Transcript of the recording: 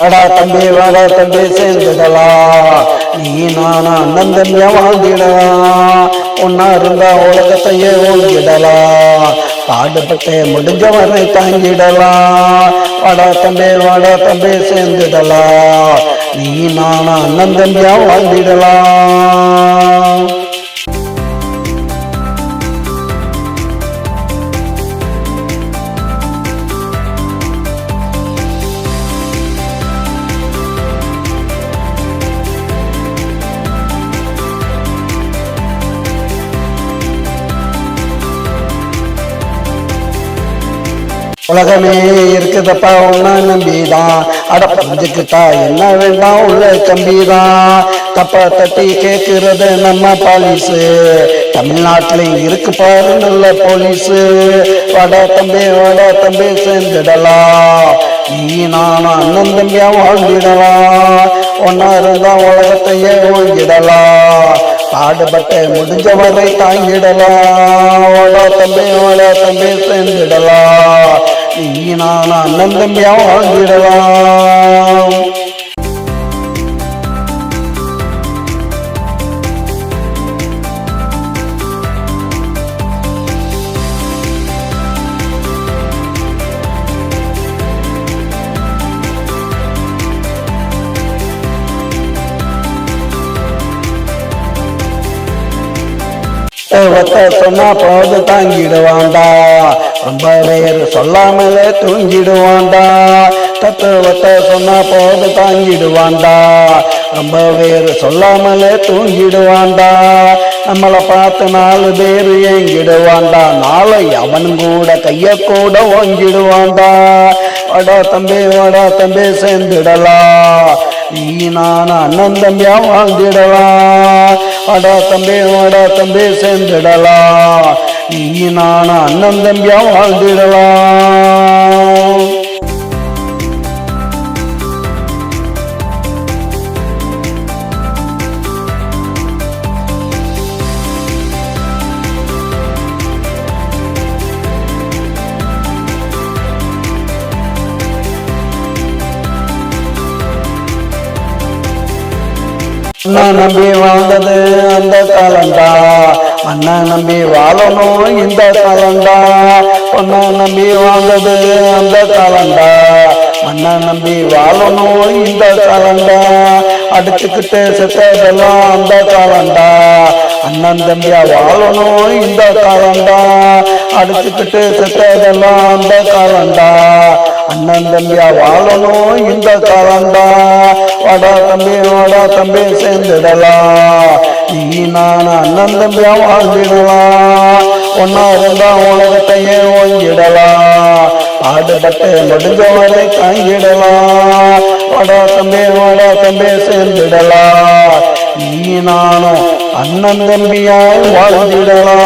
வாடா தம்பி சேர்ந்துடலாம். நீ நானா அண்ணன் தம்பியா வாழ்ந்திடலாம். ஒன்னா இருந்தா உலகத்தையே ஓங்கிடலாம். பாடுபட்டு முடிஞ்சவரை தாங்கிடலாம். வாடா தம்பி சேர்ந்துடலாம். நீ நானா அண்ணன் தம்பியா வாழ்ந்திடலாம். உலகமே இருக்குதப்பா ஒன்னா நம்பிதான். புரிஞ்சுக்கிட்டா என்ன வேண்டாம் உள்ள கம்பிதான். தப்பா தட்டி கேட்கிறது நம்ம பாலிசு. தமிழ்நாட்டிலையும் இருக்கு பாரு நல்ல போலீஸு. வாடா தம்பி சேர்ந்துடலாம். நீ நானும் அண்ணன் தம்பியா வாழ்ந்திடலாம். ஒன்னா இருந்தா உலகத்தையே ஓங்கிடலாம். பாடுபட்டு முடிஞ்சவரை தாங்கிடலாம். வாடா தம்பி சேர்ந்துடலாம். நீ நானும் அண்ணன் தம்பியா வாழ்ந்திடலாம். சொன்னா போது தாங்கிடுவாண்டா. ரொம்ப பேர் சொல்லாமலே தூங்கிடுவாண்டா. தத்துவத்தை சொன்னா போது தாங்கிடுவாண்டா. ரொம்ப பேர் சொல்லாமலே தூங்கிடுவாண்டா. நம்மளை பார்த்து 4 பேர் ஏங்கிடுவாண்டா. நாளை அவன் கூட கைய கூட ஓங்கிடுவாண்டா. வாடா தம்பி சேர்ந்துடலாம். நீ நான் அண்ணன் தம்பியா வாழ்ந்திடலாம். வாடா தம்பி சேர்ந்துடலாம். நீ நான் அண்ணன் தம்பியா வாழ்ந்திடலாம். நம்பி வாழ்ந்தது அந்த காலண்டா. மண்ண நம்பி வாழணும் இந்த காலண்டா. பொண்ண நம்பி வாழ்ந்தது அந்த காலண்டா. மண்ண நம்பி வாழணும் இந்த காலண்டா. அடிச்சுக்கிட்டு செத்ததெல்லாம் அந்த காலண்டா. அண்ணன் தம்பியா வாழணும் இந்த காலண்டா. அடிச்சுக்கிட்டு செத்ததெல்லாம் அந்த காலண்டா. அண்ணன் தம்பியா வாழணும் இந்த காலண்டா. வாடா தம்பி சேர்ந்துடலாம். நீ நான் அண்ணன் தம்பியா வாழ்ந்திடலாம். ஒன்னா இருந்தா உலகத்தையே ஓங்கிடலாம். பாடுபட்டு முடிஞ்சவரை தாங்கிடலாம். வாடா தம்பி சேர்ந்துடலாம். நீ நானும் அண்ணன் தம்பியாய் வாழ்ந்திடலாம்.